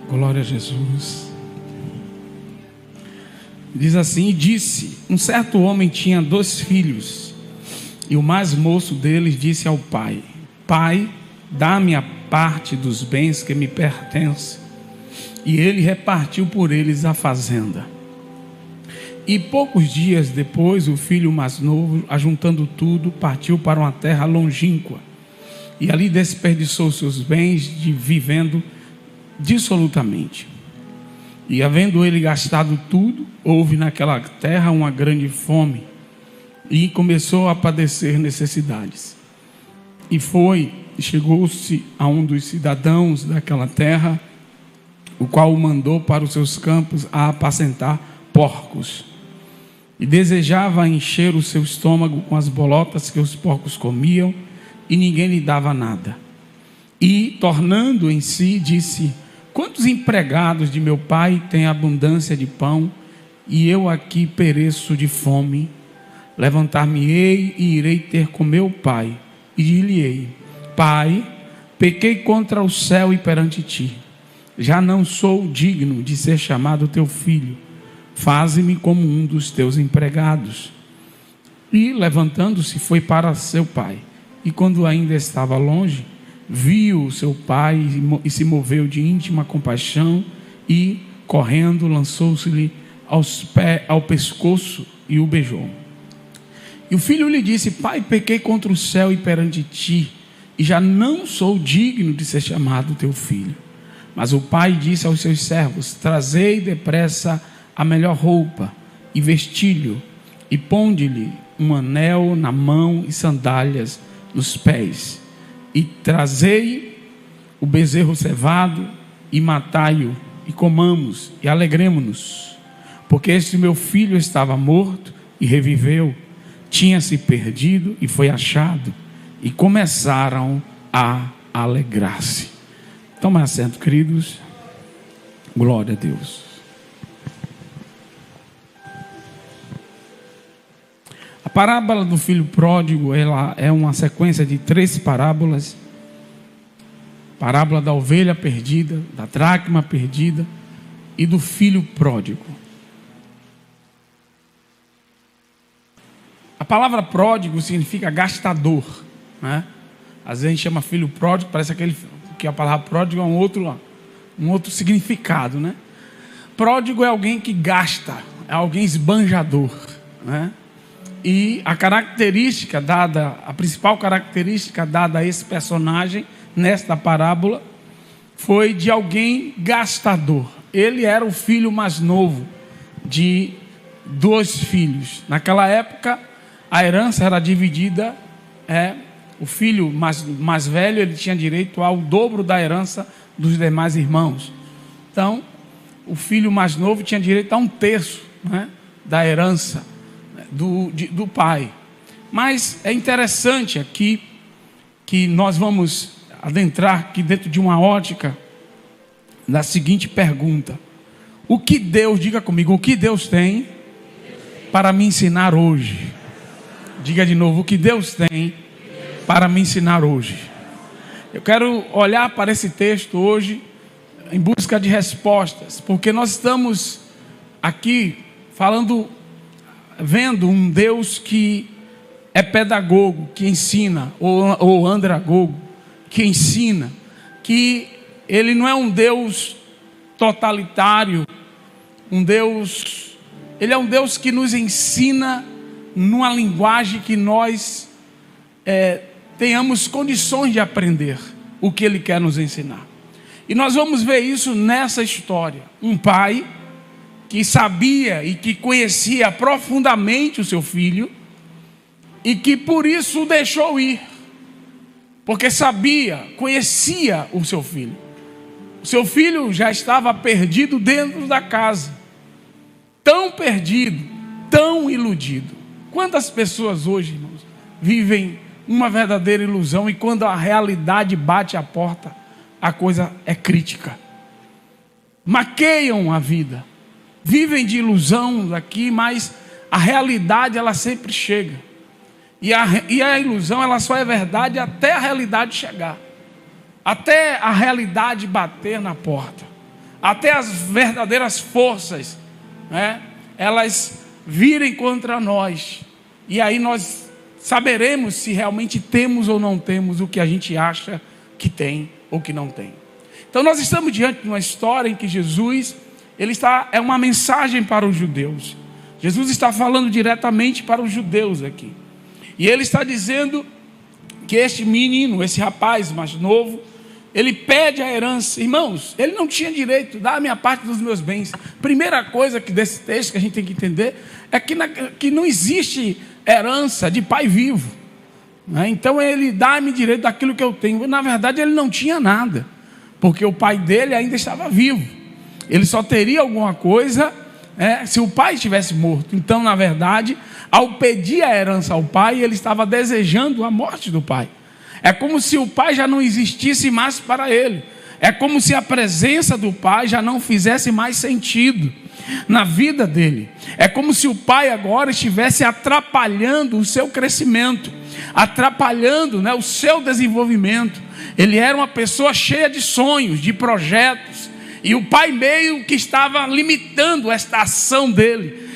Glória a Jesus. Diz assim: e disse: um certo homem tinha 2 filhos, e o mais moço deles disse ao pai: Pai, dá-me a parte dos bens que me pertence. E ele repartiu por eles a fazenda. E poucos dias depois, o filho mais novo, ajuntando tudo, partiu para uma terra longínqua, e ali desperdiçou seus bens, vivendo dissolutamente. E havendo ele gastado tudo, houve naquela terra uma grande fome, e começou a padecer necessidades. E chegou-se a um dos cidadãos daquela terra, o qual o mandou para os seus campos a apacentar porcos. E desejava encher o seu estômago com as bolotas que os porcos comiam, e ninguém lhe dava nada. E, tornando em si, disse: quantos empregados de meu pai têm abundância de pão, e eu aqui pereço de fome? Levantar-me-ei e irei ter com meu pai, e dir-lhe-ei: Pai, pequei contra o céu e perante ti. Já não sou digno de ser chamado teu filho. Faze-me como um dos teus empregados. E, levantando-se, foi para seu pai. E quando ainda estava longe, viu seu pai e se moveu de íntima compaixão, e, correndo, lançou-se-lhe ao pescoço e o beijou. E o filho lhe disse: Pai, pequei contra o céu e perante ti, e já não sou digno de ser chamado teu filho. Mas o pai disse aos seus servos: trazei depressa a melhor roupa, e vestilho, e ponde-lhe um anel na mão e sandálias nos pés. E trazei o bezerro cevado, e matai-o, e comamos, e alegremo-nos. Porque este meu filho estava morto, e reviveu, tinha-se perdido, e foi achado. E começaram a alegrar-se. Toma assento, queridos. Glória a Deus. A parábola do filho pródigo, ela é uma sequência de 3 parábolas. Parábola da ovelha perdida, da dracma perdida e do filho pródigo. A palavra pródigo significa gastador, né? Às vezes a gente chama filho pródigo, parece que a palavra pródigo é um outro significado, né? Pródigo é alguém que gasta, é alguém esbanjador, né? E a principal característica dada a esse personagem nesta parábola foi de alguém gastador. Ele era o filho mais novo de 2 filhos. Naquela época, a herança era dividida, o filho mais velho, ele tinha direito ao dobro da herança dos demais irmãos. Então, o filho mais novo tinha direito a 1/3, né, da herança do pai. Mas é interessante aqui que nós vamos adentrar aqui dentro de uma ótica da seguinte pergunta: o que Deus, diga comigo, o que Deus tem para me ensinar hoje? Diga de novo: o que Deus tem para me ensinar hoje? Eu quero olhar para esse texto hoje em busca de respostas, porque nós estamos aqui vendo um Deus que é pedagogo, que ensina, ou andragogo, que ensina, que ele não é um Deus totalitário, ele é um Deus que nos ensina numa linguagem que nós tenhamos condições de aprender o que ele quer nos ensinar. E nós vamos ver isso nessa história. Um pai que sabia e que conhecia profundamente o seu filho, e que por isso o deixou ir, porque conhecia o seu filho. O seu filho já estava perdido dentro da casa, tão perdido, tão iludido. Quantas pessoas hoje, irmãos, vivem uma verdadeira ilusão, e quando a realidade bate à porta, a coisa é crítica, maqueiam a vida, vivem de ilusão daqui, mas a realidade ela sempre chega. E a ilusão ela só é verdade até a realidade chegar, até a realidade bater na porta, até as verdadeiras forças, né, elas virem contra nós. E aí nós saberemos se realmente temos ou não temos o que a gente acha que tem ou que não tem. Então nós estamos diante de uma história em que Jesus, é uma mensagem para os judeus. Jesus está falando diretamente para os judeus aqui. E ele está dizendo que este menino, esse rapaz mais novo, ele pede a herança. Irmãos, ele não tinha direito, dá a minha parte dos meus bens. Primeira coisa que desse texto que a gente tem que entender é que não existe herança de pai vivo, né? Então ele dá-me direito daquilo que eu tenho. Na verdade ele não tinha nada, porque o pai dele ainda estava vivo. Ele só teria alguma coisa se o pai estivesse morto. Então, na verdade, ao pedir a herança ao pai, ele estava desejando a morte do pai. É como se o pai já não existisse mais para ele. É como se a presença do pai já não fizesse mais sentido na vida dele. É como se o pai agora estivesse atrapalhando o seu crescimento, atrapalhando, o seu desenvolvimento. Ele era uma pessoa cheia de sonhos, de projetos, e o pai meio que estava limitando esta ação dele,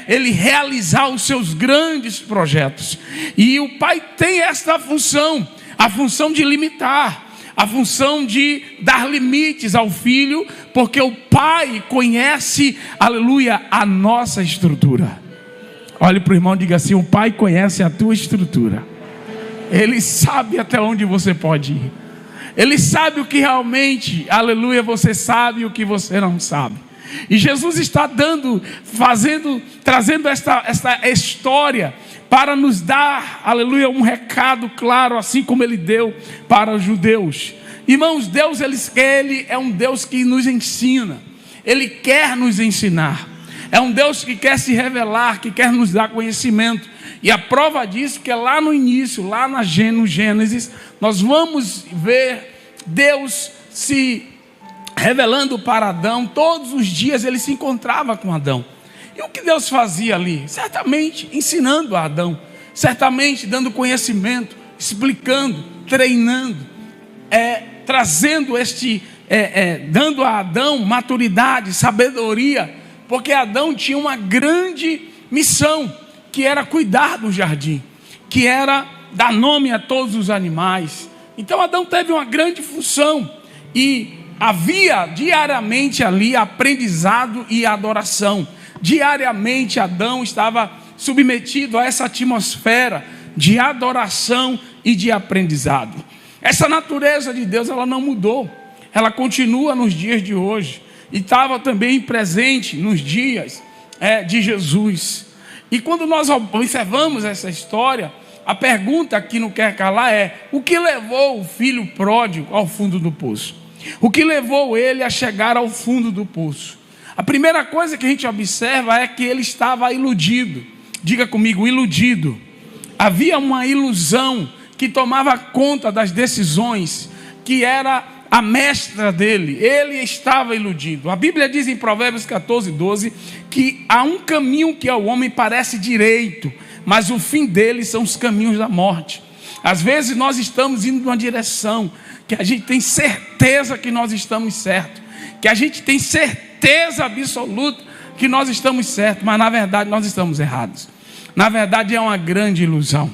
ele realizar os seus grandes projetos. E o pai tem esta função, a função de limitar, a função de dar limites ao filho, porque o pai conhece, aleluia, a nossa estrutura. Olhe para o irmão e diga assim: o pai conhece a tua estrutura. Ele sabe até onde você pode ir. Ele sabe o que realmente, aleluia, você sabe e o que você não sabe. E Jesus está trazendo esta história para nos dar, aleluia, um recado claro, assim como ele deu para os judeus. Irmãos, Deus, ele é um Deus que nos ensina. Ele quer nos ensinar. É um Deus que quer se revelar, que quer nos dar conhecimento. E a prova disso que é lá no início, lá no Gênesis, nós vamos ver Deus se revelando para Adão. Todos os dias ele se encontrava com Adão. E o que Deus fazia ali? Certamente ensinando a Adão, certamente dando conhecimento, explicando, treinando, trazendo dando a Adão maturidade, sabedoria, porque Adão tinha uma grande missão, que era cuidar do jardim, que era dar nome a todos os animais. Então Adão teve uma grande função, e havia diariamente ali aprendizado e adoração. Diariamente Adão estava submetido a essa atmosfera de adoração e de aprendizado. Essa natureza de Deus, ela não mudou, ela continua nos dias de hoje, e estava também presente nos dias de Jesus. E quando nós observamos essa história, a pergunta que não quer calar é: o que levou o filho pródigo ao fundo do poço? O que levou ele a chegar ao fundo do poço? A primeira coisa que a gente observa é que ele estava iludido. Diga comigo, iludido. Havia uma ilusão que tomava conta das decisões, que era a mestra dele. Ele estava iludido. A Bíblia diz em Provérbios 14:12 que há um caminho que ao homem parece direito, mas o fim dele são os caminhos da morte. Às vezes nós estamos indo numa direção que a gente tem certeza que nós estamos certos, que a gente tem certeza absoluta que nós estamos certos, mas na verdade nós estamos errados. Na verdade é uma grande ilusão.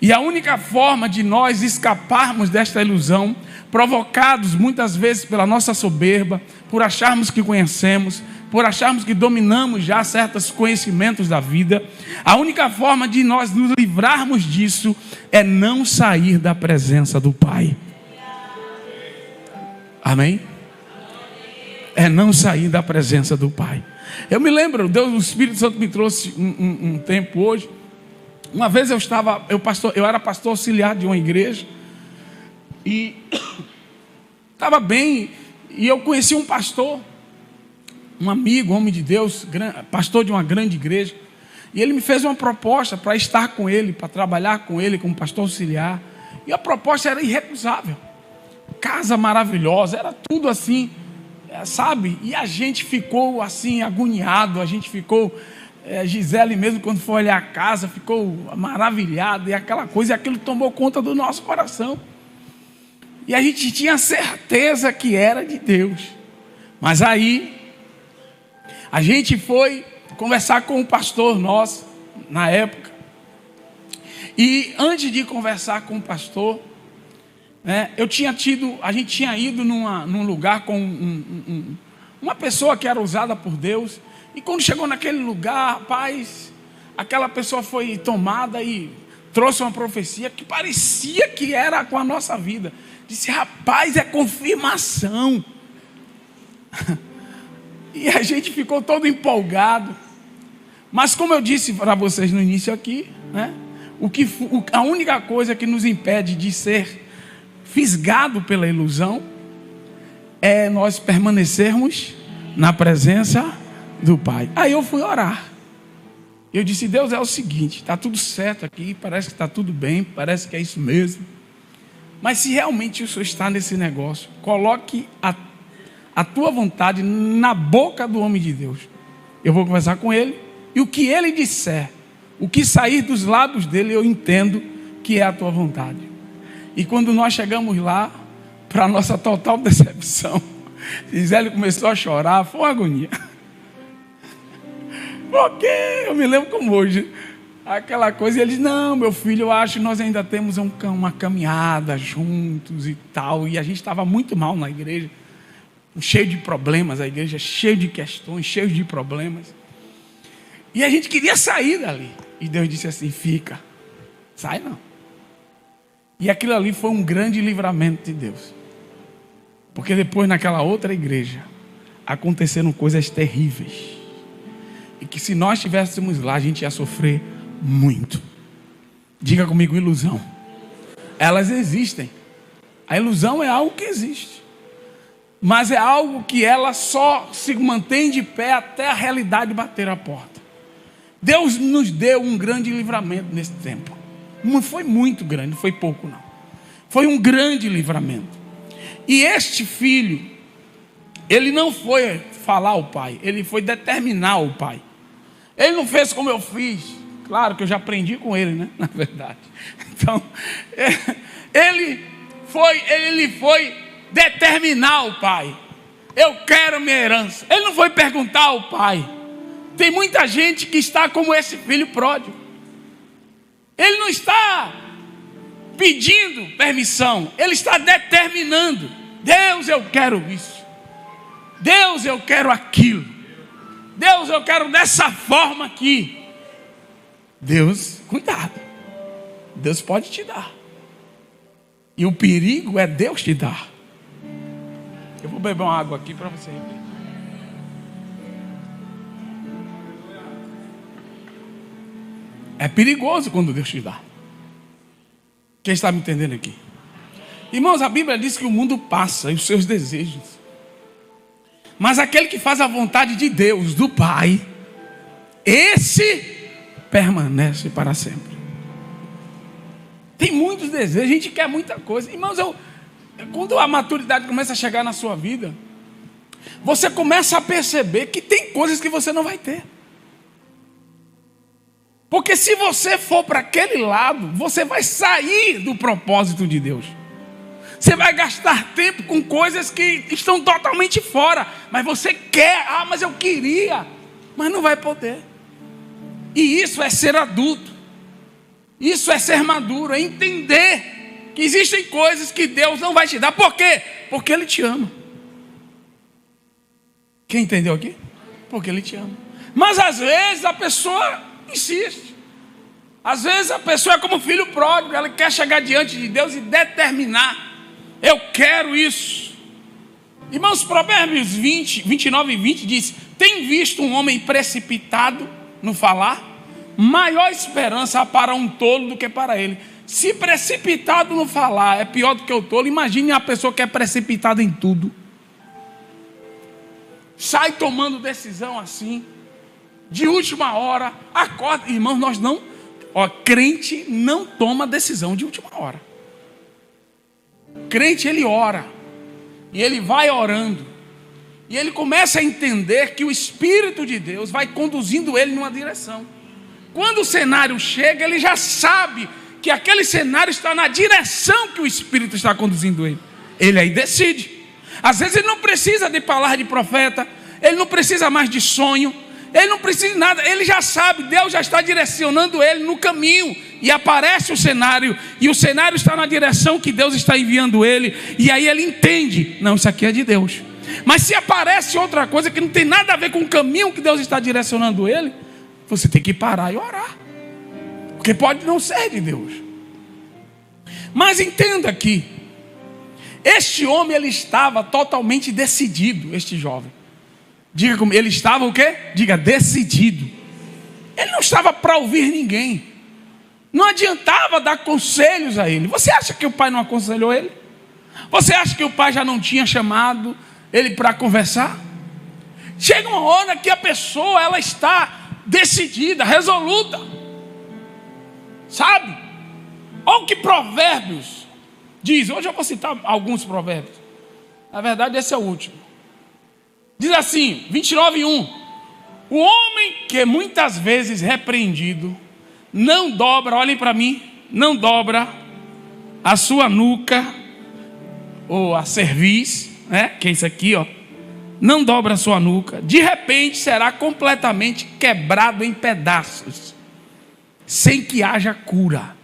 E a única forma de nós escaparmos desta ilusão, provocados muitas vezes pela nossa soberba, por acharmos que conhecemos, por acharmos que dominamos já certos conhecimentos da vida, a única forma de nós nos livrarmos disso é não sair da presença do Pai. Amém? É não sair da presença do Pai. Eu me lembro, o Espírito Santo me trouxe um tempo hoje. Uma vez eu era pastor auxiliar de uma igreja, e estava bem, e eu conheci um pastor, um amigo, homem de Deus, pastor de uma grande igreja, e ele me fez uma proposta para estar com ele, para trabalhar com ele como pastor auxiliar, e a proposta era irrecusável, casa maravilhosa, era tudo assim, sabe? E a gente ficou assim agoniado, a gente ficou, Gisele mesmo quando foi olhar a casa ficou maravilhada, e aquela coisa, e aquilo tomou conta do nosso coração, e a gente tinha certeza que era de Deus, Mas aí, a gente foi conversar com o pastor nosso, na época. E antes de conversar com o pastor, a gente tinha ido num lugar com uma pessoa que era usada por Deus. E quando chegou naquele lugar, rapaz, aquela pessoa foi tomada e trouxe uma profecia que parecia que era com a nossa vida. Disse, rapaz, é confirmação. E a gente ficou todo empolgado. Mas como eu disse para vocês no início aqui, a única coisa que nos impede de ser fisgado pela ilusão é nós permanecermos na presença do Pai. Aí eu fui orar. Eu disse, Deus, é o seguinte, está tudo certo aqui, parece que está tudo bem, parece que é isso mesmo. Mas se realmente o Senhor está nesse negócio, coloque a tua vontade na boca do homem de Deus. Eu vou conversar com ele, e o que ele disser, o que sair dos lábios dele, eu entendo que é a tua vontade. E quando nós chegamos lá, para nossa total decepção, Gisele começou a chorar, foi uma agonia. Porque eu me lembro como hoje, aquela coisa, e eles, não, meu filho, eu acho que nós ainda temos uma caminhada juntos e tal, e a gente estava muito mal na igreja, cheio de problemas, a igreja cheia de questões, cheio de problemas, e a gente queria sair dali, e Deus disse assim, fica, sai não. E aquilo ali foi um grande livramento de Deus, porque depois naquela outra igreja, aconteceram coisas terríveis, e que se nós estivéssemos lá, a gente ia sofrer muito. Diga comigo, ilusão. Elas existem. A ilusão é algo que existe, mas é algo que ela só se mantém de pé até a realidade bater a porta. Deus nos deu um grande livramento nesse tempo. Não foi muito grande, não foi pouco não. Foi um grande livramento. E este filho, ele não foi falar ao pai, ele foi determinar o pai. Ele não fez como eu fiz. Claro que eu já aprendi com ele, né? Na verdade. Então, ele foi determinar o pai. Eu quero minha herança. Ele não foi perguntar ao pai. Tem muita gente que está como esse filho pródigo. Ele não está pedindo permissão. Ele está determinando. Deus, eu quero isso. Deus, eu quero aquilo. Deus, eu quero dessa forma aqui. Deus, cuidado. Deus pode te dar. E o perigo é Deus te dar. Eu vou beber uma água aqui para você. É perigoso quando Deus te dá. Quem está me entendendo aqui? Irmãos, a Bíblia diz que o mundo passa e os seus desejos. Mas aquele que faz a vontade de Deus, do Pai, esse permanece para sempre. Tem muitos desejos, a gente quer muita coisa. Irmãos, quando a maturidade começa a chegar na sua vida, você começa a perceber que tem coisas que você não vai ter. Porque se você for para aquele lado, você vai sair do propósito de Deus. Você vai gastar tempo com coisas que estão totalmente fora. Mas você quer, mas eu queria. Mas não vai poder. E isso é ser adulto. Isso é ser maduro, é entender que existem coisas que Deus não vai te dar. Por quê? Porque Ele te ama. Quem entendeu aqui? Porque Ele te ama. Mas às vezes a pessoa insiste. Às vezes a pessoa é como filho pródigo. Ela quer chegar diante de Deus e determinar. Eu quero isso. Irmãos, Provérbios 29 e 20 diz: tem visto um homem precipitado no falar? Maior esperança há para um tolo do que para ele. Se precipitado no falar é pior do que o tolo, imagine a pessoa que é precipitada em tudo. Sai tomando decisão assim, de última hora, acorda. Irmãos, nós não, crente não toma decisão de última hora. Crente, ele ora, e ele vai orando, e ele começa a entender que o Espírito de Deus vai conduzindo ele numa direção. Quando o cenário chega, ele já sabe que aquele cenário está na direção que o Espírito está conduzindo ele. Ele aí decide. Às vezes ele não precisa de palavra de profeta, ele não precisa mais de sonho, ele não precisa de nada, ele já sabe, Deus já está direcionando ele no caminho, e aparece o cenário, e o cenário está na direção que Deus está enviando ele, e aí ele entende, não, isso aqui é de Deus. Mas se aparece outra coisa que não tem nada a ver com o caminho que Deus está direcionando ele, você tem que parar e orar, porque pode não ser de Deus. Mas entenda aqui, este homem, ele estava totalmente decidido, este jovem. Diga comigo, ele estava o quê? Diga, decidido. Ele não estava para ouvir ninguém. Não adiantava dar conselhos a ele. Você acha que o pai não aconselhou ele? Você acha que o pai já não tinha chamado ele para conversar? Chega uma hora que a pessoa, ela está decidida, resoluta. Sabe? Olha o que Provérbios diz. Hoje eu vou citar alguns provérbios. Na verdade, esse é o último. Diz assim, 29:1. O homem que muitas vezes repreendido, não dobra, olhem para mim, não dobra a sua nuca, ou a cerviz, né? Que é isso aqui, ó. Não dobra a sua nuca, de repente será completamente quebrado em pedaços, sem que haja cura.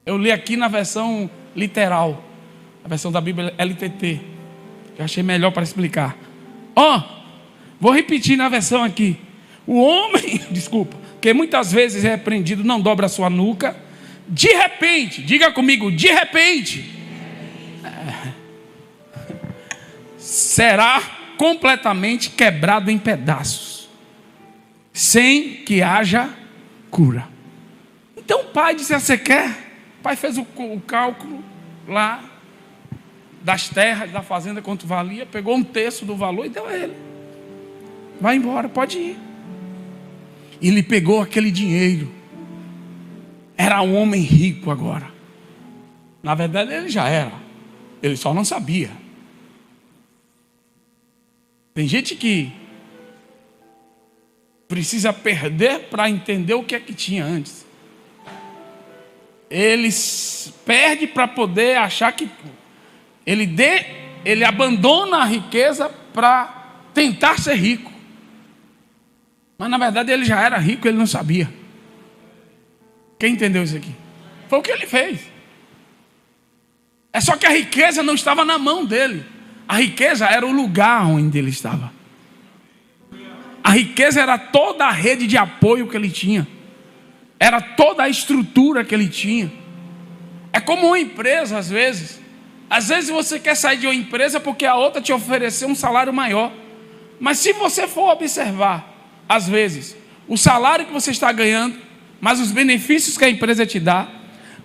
Eu li aqui na versão literal, a versão da Bíblia LTT, que eu achei melhor para explicar. Vou repetir na versão aqui. O homem, desculpa, que muitas vezes é repreendido, não dobra a sua nuca, de repente, diga comigo, de repente, será completamente quebrado em pedaços, sem que haja cura. Então o pai disse, você quer? O pai fez o cálculo lá das terras, da fazenda, quanto valia, pegou um terço do valor e deu a ele. Vai embora, pode ir. E ele pegou aquele dinheiro. Era um homem rico agora. Na verdade ele já era, ele só não sabia. Tem gente que precisa perder para entender o que é que tinha antes. Ele perde para poder achar que ele abandona a riqueza para tentar ser rico. Mas na verdade ele já era rico, ele não sabia. Quem entendeu isso aqui? Foi o que ele fez. É só que a riqueza não estava na mão dele. A riqueza era o lugar onde ele estava. A riqueza era toda a rede de apoio que ele tinha. Era toda a estrutura que ele tinha. É como uma empresa, às vezes. Às vezes você quer sair de uma empresa porque a outra te ofereceu um salário maior. Mas se você for observar, às vezes, o salário que você está ganhando, mas os benefícios que a empresa te dá,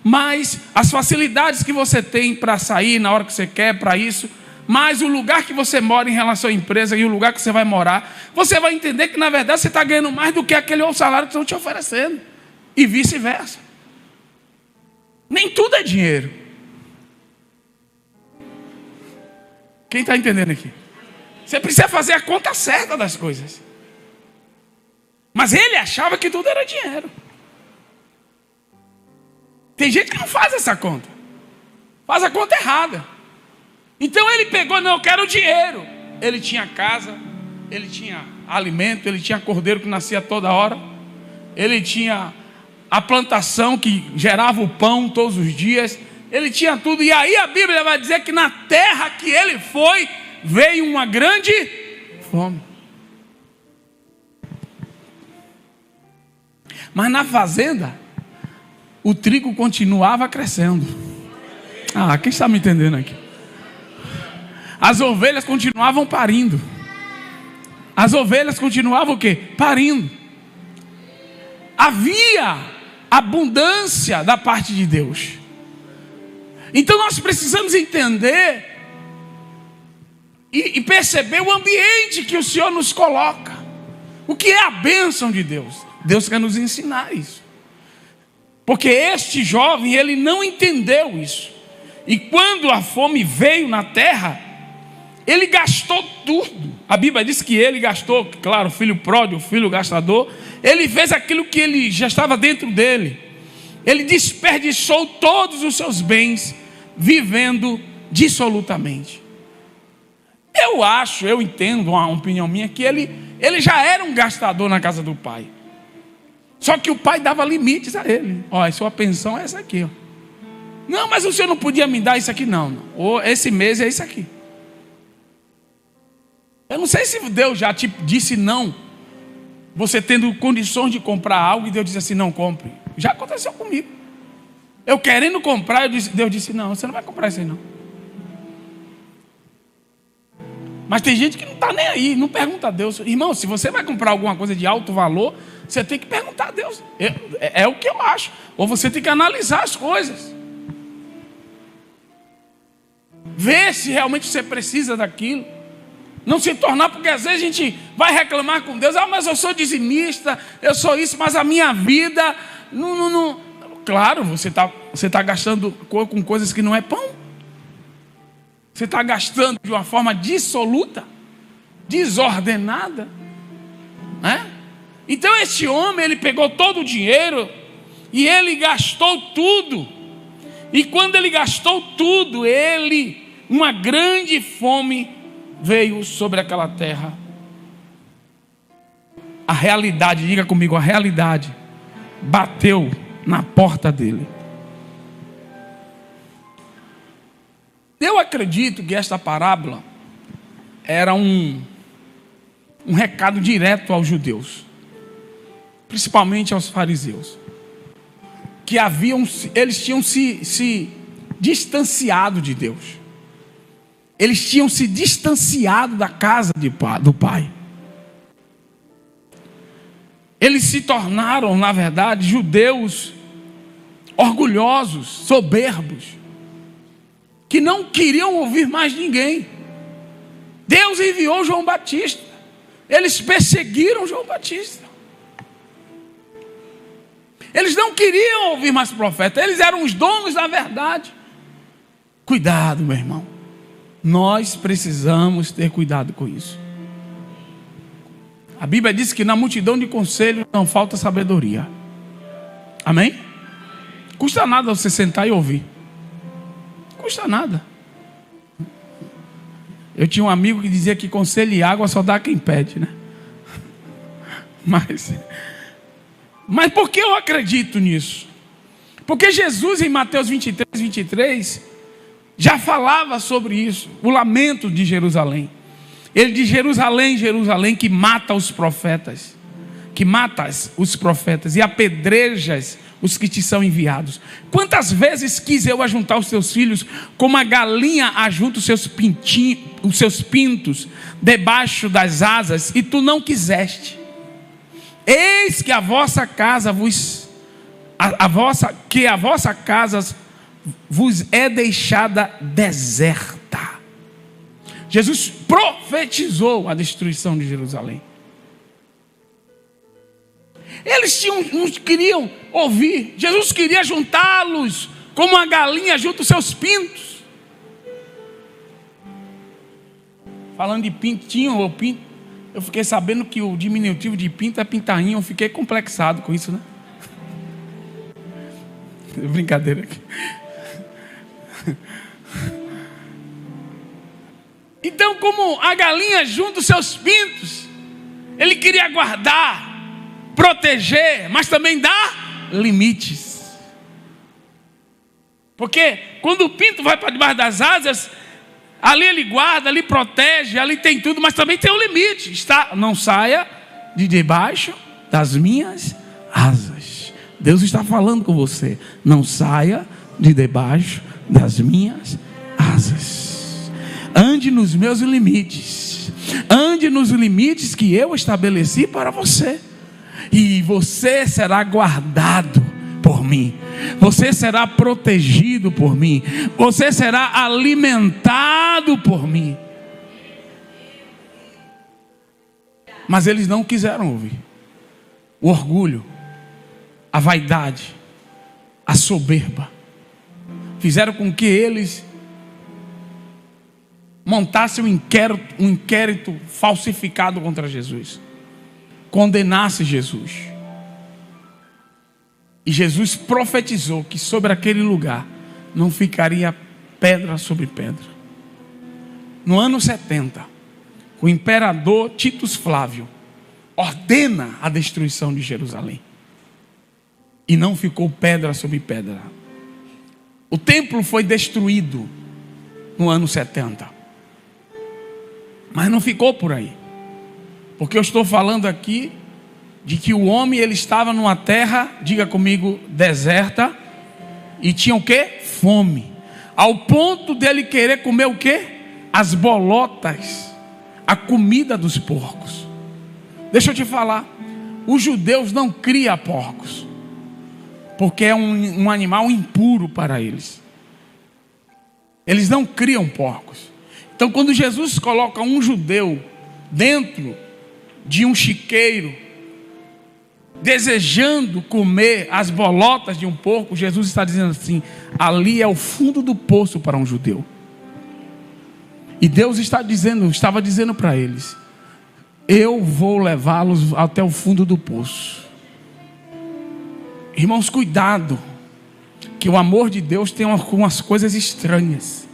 mais as facilidades que você tem para sair na hora que você quer, para isso, mais o lugar que você mora em relação à empresa e o lugar que você vai morar, você vai entender que na verdade você está ganhando mais do que aquele outro salário que estão te oferecendo, e vice-versa. Nem tudo é dinheiro. Quem está entendendo aqui? Você precisa fazer a conta certa das coisas. Mas ele achava que tudo era dinheiro. Tem gente que não faz essa conta, faz a conta errada. Então ele pegou, não, eu quero dinheiro. Ele tinha casa, ele tinha alimento, ele tinha cordeiro que nascia toda hora, ele tinha a plantação que gerava o pão todos os dias, ele tinha tudo. E aí a Bíblia vai dizer que na terra que ele foi, veio uma grande fome. Mas na fazenda, o trigo continuava crescendo. Quem está me entendendo aqui? As ovelhas continuavam parindo. As ovelhas continuavam o quê? Parindo. Havia abundância da parte de Deus. Então nós precisamos entender e perceber o ambiente que o Senhor nos coloca. O que é a bênção de Deus? Deus quer nos ensinar isso. Porque este jovem, ele não entendeu isso. E quando a fome veio na terra, ele gastou tudo. A Bíblia diz que ele gastou, claro, o filho pródigo, o filho gastador. Ele fez aquilo que ele já estava dentro dele. Ele desperdiçou todos os seus bens, vivendo dissolutamente. Eu entendo, uma opinião minha, que ele já era um gastador na casa do pai. Só que o pai dava limites a ele. Ó, a sua pensão é essa aqui, ó. Não, mas o senhor não podia me dar isso aqui, não. Ou esse mês é isso aqui. Eu não sei se Deus já te disse não, você tendo condições de comprar algo, e Deus disse assim, não compre. Já aconteceu comigo. Eu querendo comprar, Deus disse, não, você não vai comprar isso aí não. Mas tem gente que não está nem aí, não pergunta a Deus. Irmão, se você vai comprar alguma coisa de alto valor, você tem que perguntar a Deus. É o que eu acho. Ou você tem que analisar as coisas. Ver se realmente você precisa daquilo. Não se tornar, porque às vezes a gente vai reclamar com Deus. Ah, mas eu sou dizimista, eu sou isso, mas a minha vida... Não. Claro, você tá gastando com coisas que não é pão. Você está gastando de uma forma dissoluta, desordenada, né? Então esse homem, ele pegou todo o dinheiro e ele gastou tudo. E quando ele gastou tudo, uma grande fome veio sobre aquela terra. A realidade, diga comigo, a realidade bateu na porta dele. Eu acredito que esta parábola era um recado direto aos judeus, principalmente aos fariseus, que eles tinham se distanciado de Deus, eles tinham se distanciado da casa do Pai, eles se tornaram, na verdade, judeus orgulhosos, soberbos, que não queriam ouvir mais ninguém. Deus enviou João Batista. Eles perseguiram João Batista. Eles não queriam ouvir mais profeta. Eles eram os donos da verdade. Cuidado, meu irmão. Nós precisamos ter cuidado com isso. A Bíblia diz que na multidão de conselhos não falta sabedoria. Amém? Custa nada você sentar e ouvir. Custa nada. Eu tinha um amigo que dizia que conselho e água só dá quem pede, né? Mas por que eu acredito nisso? Porque Jesus em Mateus 23, já falava sobre isso, o lamento de Jerusalém. Ele diz: Jerusalém, Jerusalém, que mata os profetas, e apedrejas os que te são enviados. Quantas vezes quis eu ajuntar os teus filhos, como a galinha ajunta os seus pintos debaixo das asas, e tu não quiseste. Eis que a vossa casa vos é deixada deserta. Jesus profetizou a destruição de Jerusalém. Eles não queriam ouvir. Jesus queria juntá-los como a galinha junta os seus pintos. Falando de pintinho ou pinto, eu fiquei sabendo que o diminutivo de pinto é pintainho. Eu fiquei complexado com isso, né? Brincadeira aqui. Então, como a galinha junta os seus pintos, ele queria guardar, proteger, mas também dar limites. Porque quando o pinto vai para debaixo das asas, ali ele guarda, ali protege, ali tem tudo, mas também tem um limite. Não saia de debaixo das minhas asas. Deus está falando com você. Não saia de debaixo das minhas asas. Ande nos meus limites. Ande nos limites que eu estabeleci para você. E você será guardado por mim. Você será protegido por mim. Você será alimentado por mim. Mas eles não quiseram ouvir. O orgulho, a vaidade, a soberba fizeram com que eles montassem um inquérito falsificado contra Jesus, condenasse Jesus. E Jesus profetizou que sobre aquele lugar não ficaria pedra sobre pedra. No ano 70, o imperador Titus Flávio ordena a destruição de Jerusalém. E não ficou pedra sobre pedra. O templo foi destruído no ano 70. Mas não ficou por aí. Porque eu estou falando aqui de que o homem ele estava numa terra, diga comigo, deserta, e tinha o quê? Fome. Ao ponto dele querer comer o quê? As bolotas, a comida dos porcos. Deixa eu te falar, os judeus não criam porcos, porque é um animal impuro para eles. Eles não criam porcos. Então quando Jesus coloca um judeu dentro de um chiqueiro, desejando comer as bolotas de um porco, Jesus está dizendo assim: ali é o fundo do poço para um judeu. E Deus estava dizendo para eles: eu vou levá-los até o fundo do poço. Irmãos, cuidado, que o amor de Deus tem algumas coisas estranhas.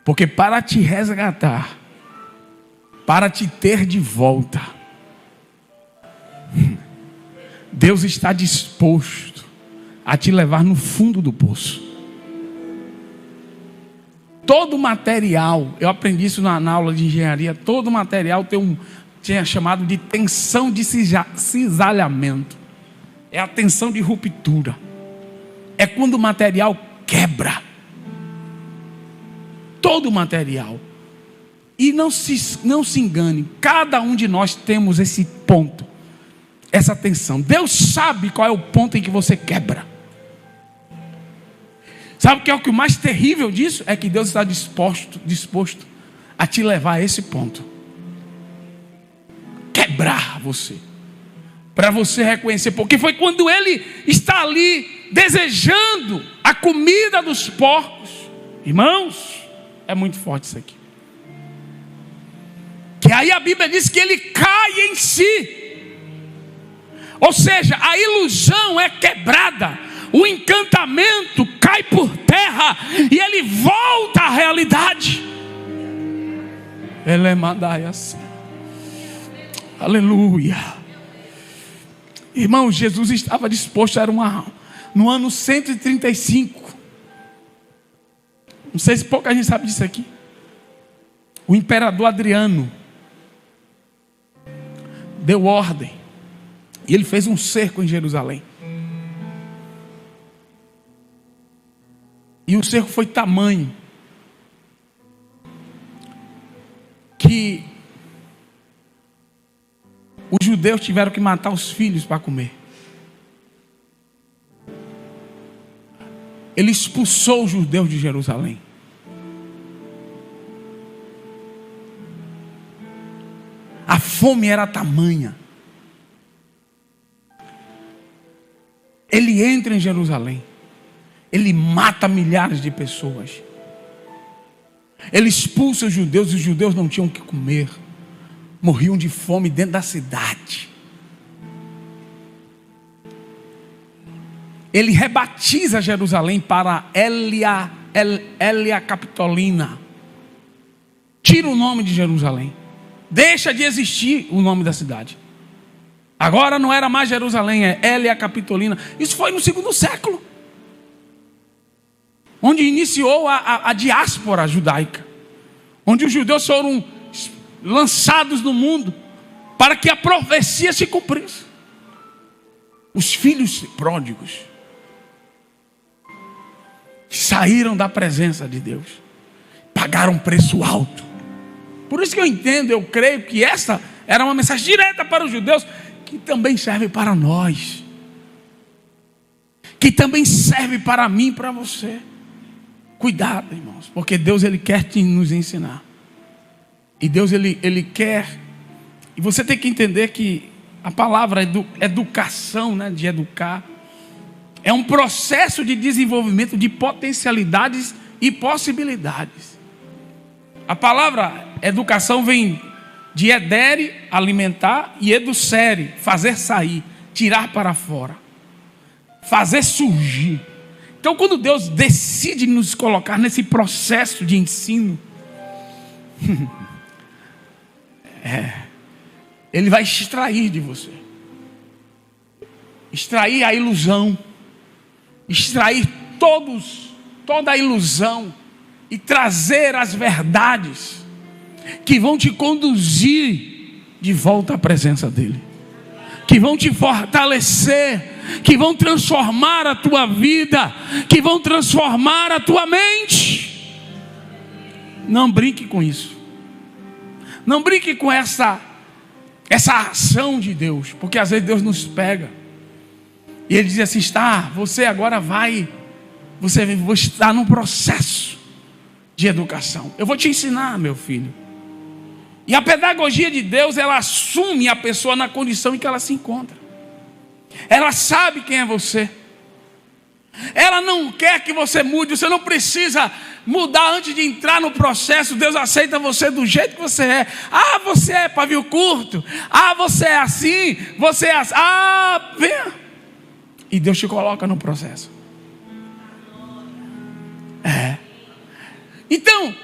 Porque para te resgatar, para te ter de volta, Deus está disposto a te levar no fundo do poço. Todo material, eu aprendi isso na aula de engenharia, todo material tinha chamado de tensão de cisalhamento. É a tensão de ruptura. É quando o material quebra. Todo material. E não se engane, cada um de nós temos esse ponto, essa tensão. Deus sabe qual é o ponto em que você quebra. Sabe o que é o mais terrível disso? É que Deus está disposto a te levar a esse ponto. Quebrar você. Para você reconhecer. Porque foi quando ele está ali desejando a comida dos porcos. Irmãos, é muito forte isso aqui. Que aí a Bíblia diz que ele cai em si. Ou seja, a ilusão é quebrada. O encantamento cai por terra e ele volta à realidade. Ele é mandaias. Aleluia. Irmão, Jesus estava disposto, no ano 135. Não sei se pouca gente sabe disso aqui. O imperador Adriano deu ordem. E ele fez um cerco em Jerusalém. E o cerco foi tamanho que os judeus tiveram que matar os filhos para comer. Ele expulsou os judeus de Jerusalém. A fome era tamanha. Ele entra em Jerusalém. Ele mata milhares de pessoas. Ele expulsa os judeus. Os judeus não tinham o que comer. Morriam de fome dentro da cidade. Ele rebatiza Jerusalém para Hélia Capitolina. Tira o nome de Jerusalém. Deixa de existir o nome da cidade. Agora não era mais Jerusalém, é Hélia Capitolina. Isso foi no 2º século. Onde iniciou a diáspora judaica. Onde os judeus foram lançados no mundo para que a profecia se cumprisse. Os filhos pródigos saíram da presença de Deus, pagaram um preço alto. Por isso que eu entendo, eu creio que essa era uma mensagem direta para os judeus, que também serve para nós, que também serve para mim e para você. Cuidado, irmãos, porque Deus ele quer nos ensinar. E Deus ele quer. E você tem que entender que a palavra educação, né, de educar, é um processo de desenvolvimento de potencialidades e possibilidades. A palavra educação vem de edere, alimentar, e educere, fazer sair, tirar para fora, fazer surgir, Então, quando Deus decide nos colocar nesse processo de ensino, Ele vai extrair de você, extrair a ilusão, extrair toda a ilusão e trazer as verdades que vão te conduzir de volta à presença dEle, que vão te fortalecer, que vão transformar a tua vida, que vão transformar a tua mente. Não brinque com isso. Não brinque com essa ação de Deus, porque às vezes Deus nos pega e Ele diz assim: você agora você está num processo de educação. Eu vou te ensinar, meu filho. E a pedagogia de Deus, ela assume a pessoa na condição em que ela se encontra. Ela sabe quem é você. Ela não quer que você mude. Você não precisa mudar antes de entrar no processo. Deus aceita você do jeito que você é. Você é pavio curto. Você é assim. Você é assim. Venha. E Deus te coloca no processo. Então,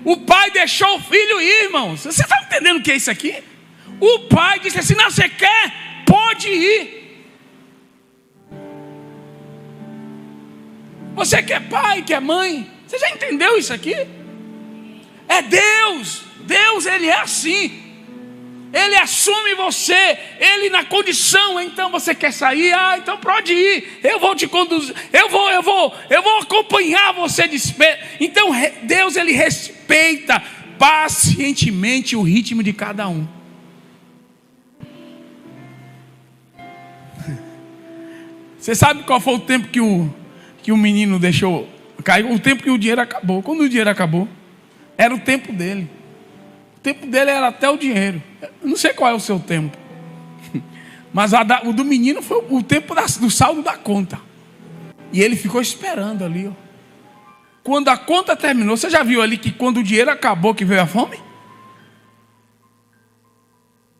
o pai deixou o filho ir, irmãos. Você está entendendo o que é isso aqui? O pai disse assim: não, você quer? Pode ir. Você quer pai, quer mãe? Você já entendeu isso aqui? É Deus. Deus, Ele é assim. Ele assume você. Ele na condição. Então você quer sair? Então pode ir. Eu vou te conduzir. Eu vou acompanhar você. Então Deus, Ele respeita pacientemente o ritmo de cada um. Você sabe qual foi o tempo que o menino deixou cair? O tempo que o dinheiro acabou. Quando o dinheiro acabou, era o tempo dele. O tempo dele era até o dinheiro. Eu não sei qual é o seu tempo, mas o do menino foi o tempo do saldo da conta. E ele ficou esperando ali. Quando a conta terminou, você já viu ali que quando o dinheiro acabou que veio a fome?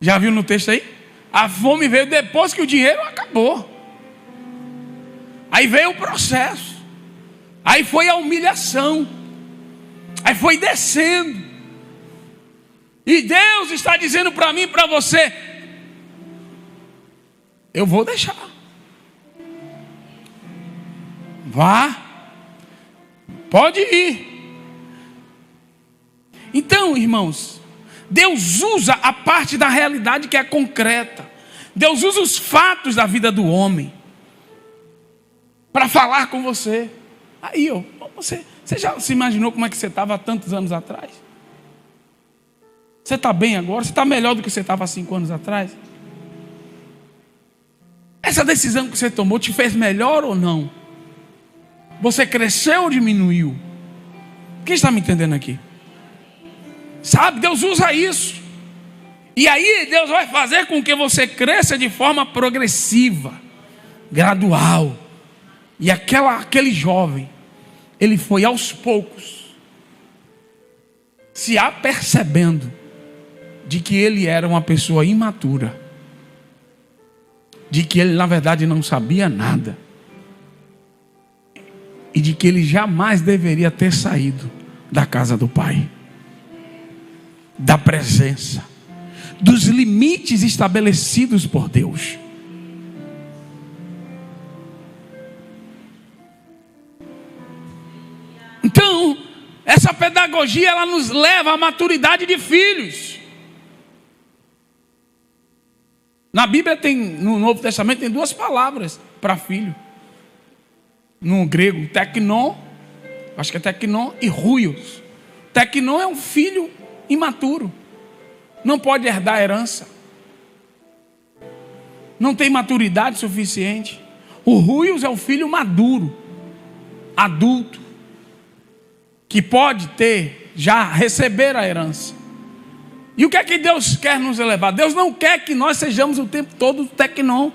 Já viu no texto aí? A fome veio depois que o dinheiro acabou. Aí veio o processo. Aí foi a humilhação. Aí foi descendo. E Deus está dizendo para mim e para você: eu vou deixar. Vá. Pode ir. Então, irmãos, Deus usa a parte da realidade que é concreta. Deus usa os fatos da vida do homem para falar com você. Aí, você já se imaginou como é que você estava há tantos anos atrás? Você está bem agora? Você está melhor do que você estava há 5 anos atrás? Essa decisão que você tomou te fez melhor ou não? Você cresceu ou diminuiu? Quem está me entendendo aqui? Sabe, Deus usa isso. E aí Deus vai fazer com que você cresça de forma progressiva, gradual. E aquele jovem, ele foi aos poucos se apercebendo de que ele era uma pessoa imatura, de que ele na verdade não sabia nada, e de que ele jamais deveria ter saído da casa do Pai, da presença, dos limites estabelecidos por Deus. Então, essa pedagogia, ela nos leva à maturidade de filhos. Na Bíblia no Novo Testamento tem 2 palavras para filho. No grego, teknon, acho que é teknon, e ruios. Teknon é um filho imaturo. Não pode herdar a herança. Não tem maturidade suficiente. O ruios é o filho maduro, adulto, que pode receber a herança. E o que é que Deus quer nos levar? Deus não quer que nós sejamos o tempo todo teknon.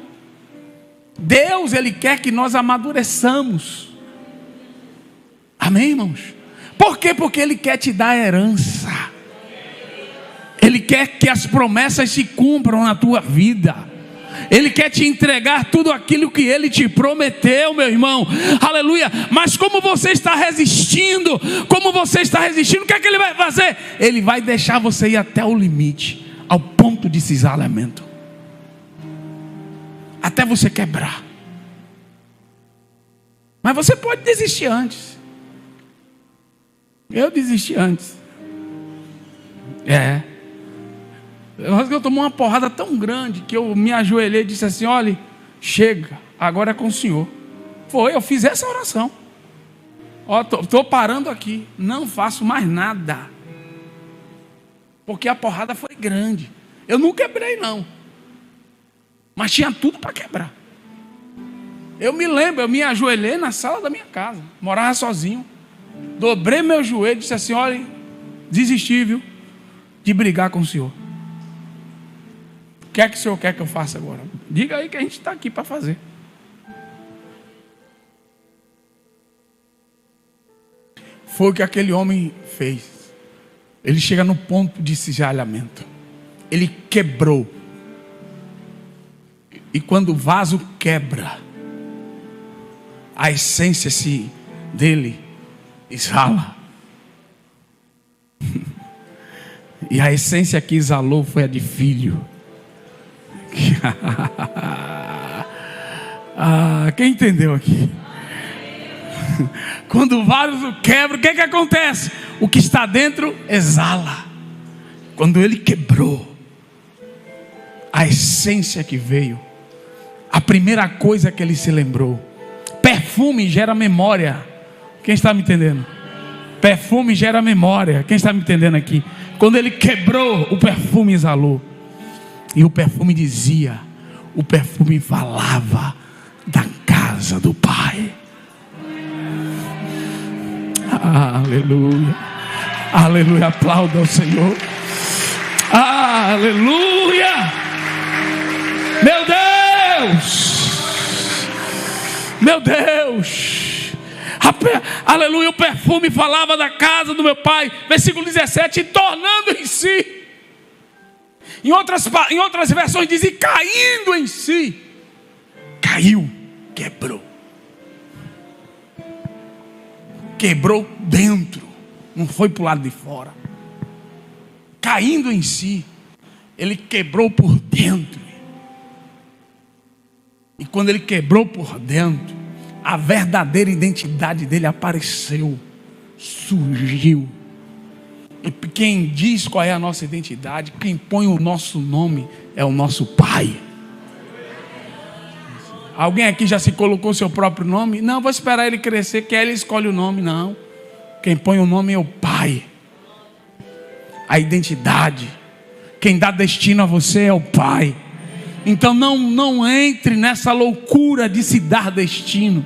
Deus, Ele quer que nós amadureçamos. Amém, irmãos? Por quê? Porque Ele quer te dar herança. Ele quer que as promessas se cumpram na tua vida. Ele quer te entregar tudo aquilo que Ele te prometeu, meu irmão. Aleluia. Mas como você está resistindo, o que é que Ele vai fazer? Ele vai deixar você ir até o limite, ao ponto de cisalhamento, até você quebrar. Mas você pode desistir antes. Eu desisti antes. Eu tomei uma porrada tão grande que eu me ajoelhei e disse assim: olha, chega, agora é com o Senhor. Eu fiz essa oração. Estou parando aqui, não faço mais nada, porque a porrada foi grande. Eu não quebrei não, mas tinha tudo para quebrar. Eu me lembro, eu me ajoelhei na sala da minha casa, morava sozinho, dobrei meu joelho e disse assim: olha, desisti, viu, de brigar com o Senhor. O que é que o Senhor quer que eu faça agora? Diga aí que a gente está aqui para fazer. Foi o que aquele homem fez. Ele chega no ponto de cisalhamento. Ele quebrou. E quando o vaso quebra, a essência dele exala. E a essência que exalou foi a de filho. Quem entendeu aqui? Quando o vaso quebra, o que acontece? O que está dentro exala. Quando ele quebrou, a essência que veio, a primeira coisa que ele se lembrou. Perfume gera memória. Quem está me entendendo? Perfume gera memória. Quem está me entendendo aqui? Quando ele quebrou, o perfume exalou. E o perfume dizia, o perfume falava da casa do Pai. Aleluia. Aleluia. Aplauda ao Senhor. Aleluia. Meu Deus. Meu Deus. Aleluia. O perfume falava da casa do meu Pai. Versículo 17. E tornando em si. Em outras versões diz: e caindo em si. Caiu. Quebrou. Quebrou dentro, não foi para o lado de fora. Caindo em si, ele quebrou por dentro. E quando ele quebrou por dentro, a verdadeira identidade dele apareceu, surgiu. E quem diz qual é a nossa identidade, quem põe o nosso nome, é o nosso Pai. Alguém aqui já se colocou seu próprio nome? Não, vou esperar ele crescer, que ele escolhe o nome. Não, quem põe o nome é o Pai. A identidade, quem dá destino a você é o Pai. Então não entre nessa loucura de se dar destino.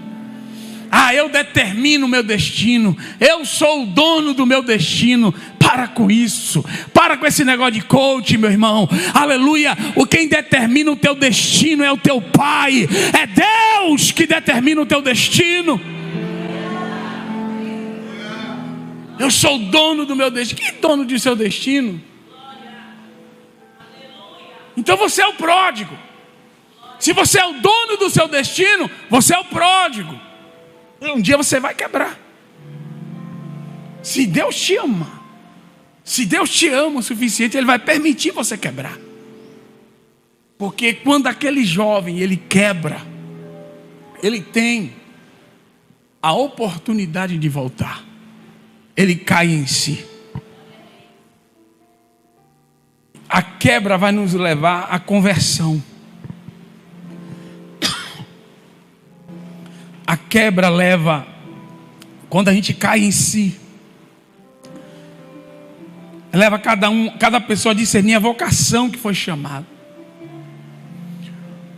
Eu determino o meu destino, eu sou o dono do meu destino. Para com isso, para com esse negócio de coach, meu irmão. Aleluia. Quem determina o teu destino é o teu Pai. É Deus que determina o teu destino. Eu sou o dono do meu destino. Quem é dono do seu destino? Então você é o pródigo. Se você é o dono do seu destino, você é o pródigo. Um dia você vai quebrar. Se Deus te ama, se Deus te ama o suficiente, Ele vai permitir você quebrar. Porque quando aquele jovem, ele quebra, ele tem a oportunidade de voltar. Ele cai em si. A quebra vai nos levar à conversão. A quebra leva, quando a gente cai em si, leva cada pessoa a discernir a vocação que foi chamada.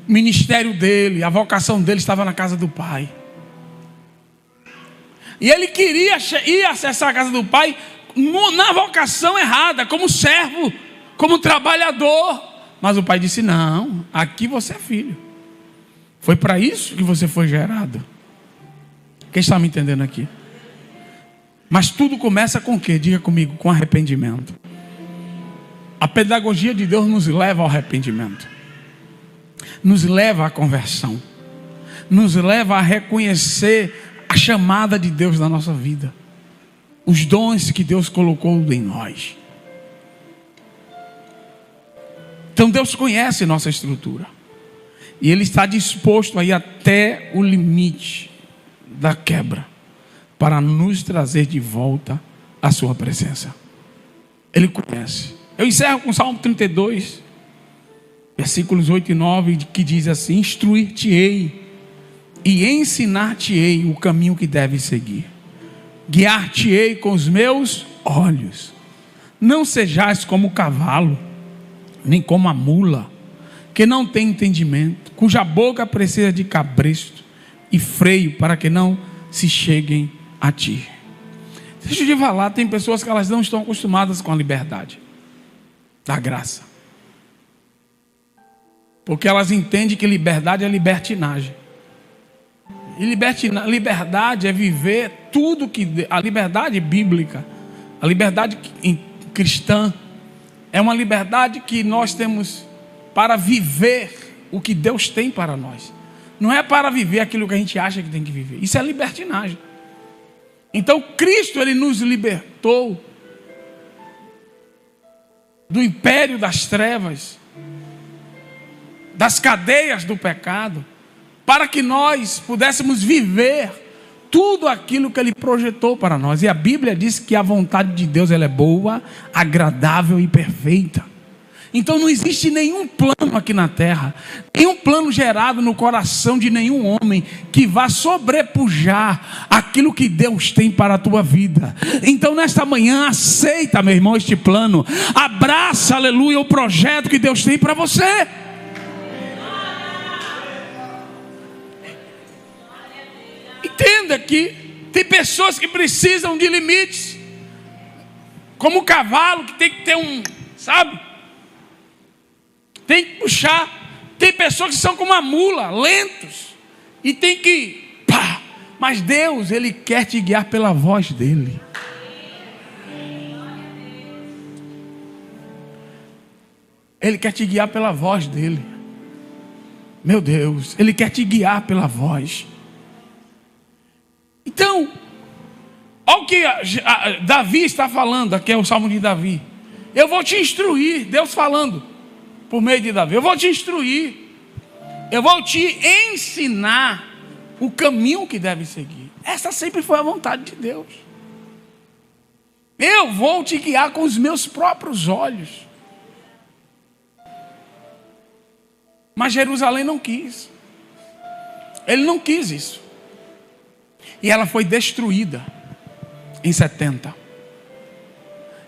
O ministério dele, a vocação dele estava na casa do Pai. E ele queria ir acessar a casa do Pai na vocação errada, como servo, como trabalhador. Mas o Pai disse: não, aqui você é filho. Foi para isso que você foi gerado. Quem está me entendendo aqui? Mas tudo começa com o quê? Diga comigo: com arrependimento. A pedagogia de Deus nos leva ao arrependimento. nos leva à conversão, nos leva a reconhecer a chamada de Deus na nossa vida, os dons que Deus colocou em nós. Então Deus conhece nossa estrutura, e Ele está disposto a ir até o limite da quebra, para nos trazer de volta à sua presença. Ele conhece. Eu encerro com o Salmo 32, versículos 8 e 9, que diz assim: instruir-te-ei e ensinar-te-ei o caminho que deves seguir, guiar-te-ei com os meus olhos. Não sejais como o cavalo, nem como a mula, que não tem entendimento, cuja boca precisa de cabresto e freio, para que não se cheguem a ti. Deixa eu te falar, tem pessoas que elas não estão acostumadas com a liberdade da graça, porque elas entendem que liberdade é libertinagem. E liberdade é viver tudo que... A liberdade bíblica, a liberdade cristã, é uma liberdade que nós temos para viver o que Deus tem para nós. Não é para viver aquilo que a gente acha que tem que viver. Isso é libertinagem. Então Cristo, Ele nos libertou do império das trevas, das cadeias do pecado, para que nós pudéssemos viver tudo aquilo que Ele projetou para nós. E a Bíblia diz que a vontade de Deus, ela é boa, agradável e perfeita. Então não existe nenhum plano aqui na terra, nenhum plano gerado no coração de nenhum homem que vá sobrepujar aquilo que Deus tem para a tua vida. Então nesta manhã, aceita, meu irmão, este plano, abraça, aleluia, o projeto que Deus tem para você. Entenda que tem pessoas que precisam de limites, como o cavalo que tem que ter tem que puxar. Tem pessoas que são como a mula, lentos, e tem que mas Deus, Ele quer te guiar pela voz dEle. Ele quer te guiar pela voz dEle. Meu Deus, Ele quer te guiar pela voz. Então, olha o que Davi está falando. Aqui é o Salmo de Davi. Eu vou te instruir, Deus falando por meio de Davi. Eu vou te instruir, eu vou te ensinar o caminho que deve seguir. Essa sempre foi a vontade de Deus. Eu vou te guiar com os meus próprios olhos. Mas Jerusalém não quis. Ele não quis isso. E ela foi destruída em 70.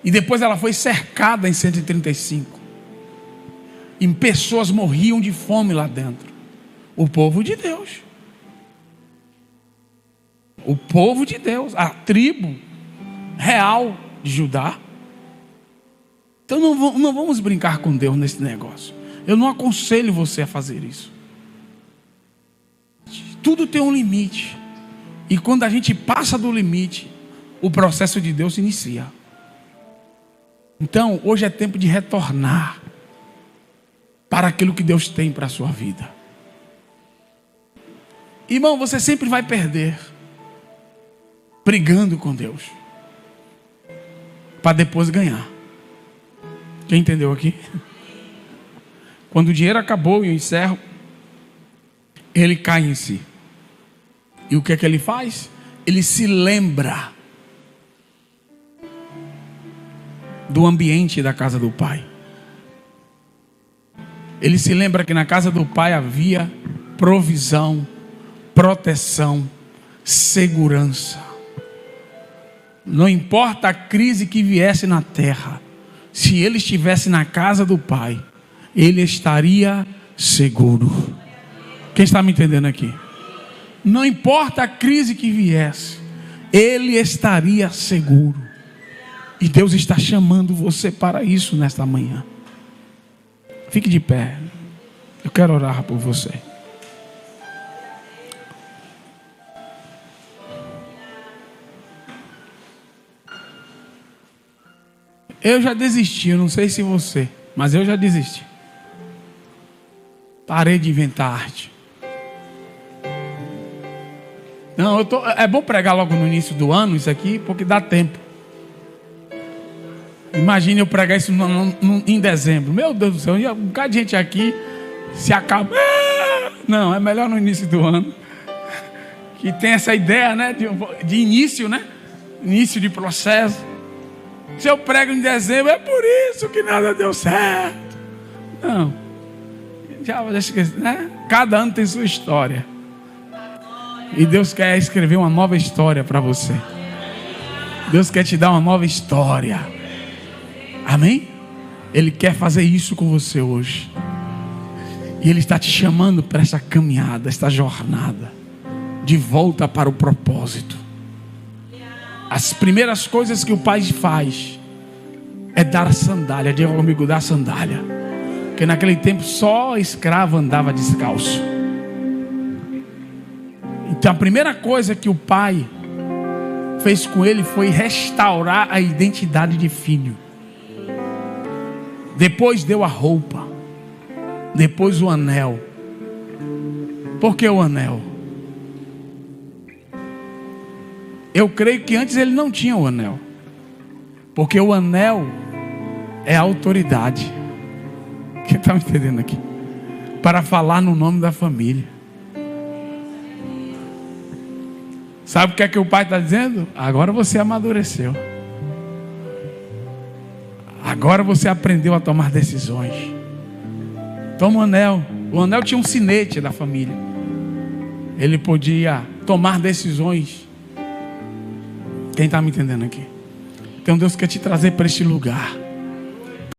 E depois ela foi cercada em 135. E pessoas morriam de fome lá dentro. O povo de Deus. O povo de Deus. A tribo real de Judá. Então não vamos brincar com Deus nesse negócio. Eu não aconselho você a fazer isso. Tudo tem um limite. E quando a gente passa do limite, o processo de Deus se inicia. Então, hoje é tempo de retornar para aquilo que Deus tem para a sua vida. Irmão, você sempre vai perder brigando com Deus, para depois ganhar. Quem entendeu aqui? Quando o dinheiro acabou, e eu encerro, ele cai em si. E o que é que ele faz? Ele se lembra do ambiente da casa do pai. Ele se lembra que na casa do pai havia provisão, proteção, segurança. Não importa a crise que viesse na terra, se ele estivesse na casa do pai, ele estaria seguro. Quem está me entendendo aqui? Não importa a crise que viesse, ele estaria seguro. E Deus está chamando você para isso nesta manhã. Fique de pé. Eu quero orar por você. Eu já desisti, eu não sei se você, mas eu já desisti. Parei de inventar arte. Não, é bom pregar logo no início do ano isso aqui, porque dá tempo. Imagine eu pregar isso em dezembro. Meu Deus do céu, um bocado de gente aqui se acaba. Não, é melhor no início do ano. Que tem essa ideia, né, de início, né? Início de processo. Se eu prego em dezembro, é por isso que nada deu certo. Não. Já esqueci, né? Cada ano tem sua história. E Deus quer escrever uma nova história para você. Deus quer te dar uma nova história. Amém? Ele quer fazer isso com você hoje. E Ele está te chamando para essa caminhada, essa jornada de volta para o propósito. As primeiras coisas que o Pai faz é dar a sandália. Diga comigo, dar a sandália. Porque naquele tempo só escravo andava descalço. Então a primeira coisa que o Pai fez com ele foi restaurar a identidade de filho. Depois deu a roupa. Depois o anel. Por que o anel? Eu creio que antes ele não tinha o anel. Porque o anel é a autoridade. Quem está me entendendo aqui? Para falar no nome da família. Sabe o que é que o pai está dizendo? Agora você amadureceu. Agora você aprendeu a tomar decisões. Toma o anel. O anel tinha um sinete da família. Ele podia tomar decisões. Quem está me entendendo aqui? Então Deus quer te trazer para este lugar.